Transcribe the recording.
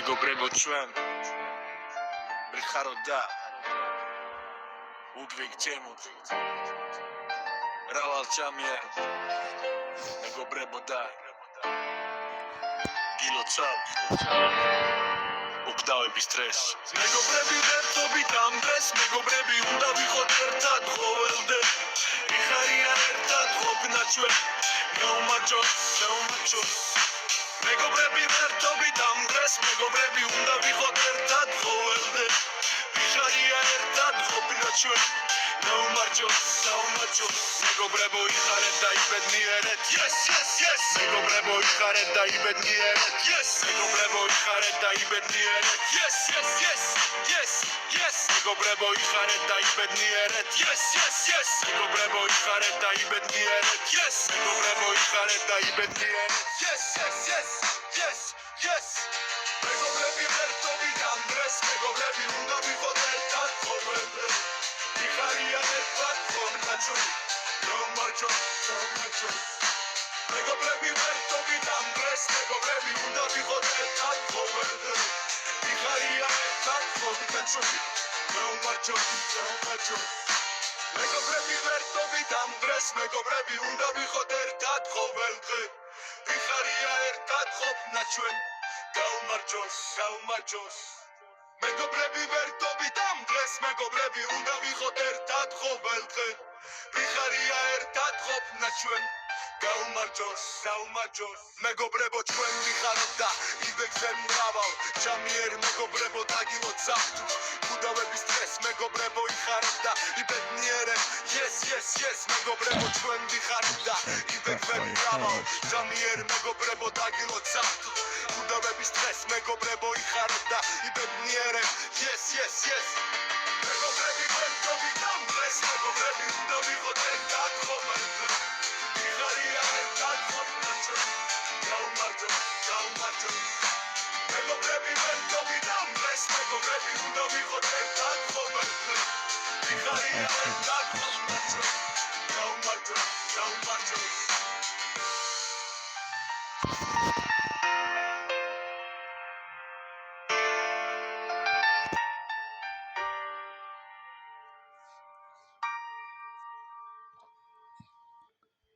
მეგობრებო ჩვენ მიხარო და უგვიგ ჩემოთ რავალ ჩამია მეგობრებო და გილოცავ უკდავების სტრეს მეგობრები ერთობით ამ დღეს მეგობრები უნდა ვიყოთ ერთად ყოველდღე მიხარია ერთად ყოფნა ჩვენ გაუმარჯოს მეგობრები ერთობით ამ დღეს მეგობრები უნდა ვიყოთ ერთად ყოველდღე მიხარია ერთად ყოფნა ჩვენ გაუმარჯოს მეგობრებო იხარეთ და იბედნიერეთ yes მეგობრებო იხარეთ და იბედნიერეთ yes მეგობრებო იხარეთ და იბედნიერეთ yes მეგობრებო იხარეთ და იბედნიერეთ yes მეგობრებო იხარეთ და იბედნიერეთ yes მეგობრებო იხარეთ და იბედნიერეთ yes მეგობრები ერთობით ამ დღეს მეგობრები უნდა ვიყოთ ერთად ყოველდღე მიხარია ერთად ყოფნა ჩვენ გაუმარჯოს მეგობრები ერთობით ამ დღეს მეგობრები უნდა ვიყოთ ერთად ყოველდღე მიხარია ერთად ყოფნა ჩვენ გაუმარჯოს მეგობრები ერთობით ამ დღეს მეგობრები უნდა ვიყოთ ერთად ყოველდღე მიხარია ერთად ყოფნა ჩვენ გაუმარჯოს მეგობრები ერთობით ამ დღეს მეგობრები უნდა ვიყოთ ერთად ყოველდღე მიხარია ერთად ყოფნა ჩვენ გაუმარჯოს მეგობრებო ჩვენ ვიხაროთ და იბეგზე მრავალ ჩამიერ მეგობრებო დაგილოცავთ უდავების დღეს მეგობრებო იხარეთ და იბედნიერეთ yes მეგობრებო ჩვენ ვიხაროთ და იბეგზე მრავალ ჩამიერ მეგობრებო დაგილოცავთ უდავების დღეს მეგობრებო იხარეთ და იბედნიერეთ yes მეგობრები ერთობით ამ დღეს მეგობრები უნდა ვიყოთ ერთად ყოველდღე მიხარია ერთად ყოფნა ჩვენ გაუმარჯოს მეგობრები ერთობით ამ დღეს მეგობრები უნდა ვიყოთ ერთად ყოველდღე მიხარია ერთად ყოფნა ჩვენ გაუმარჯოს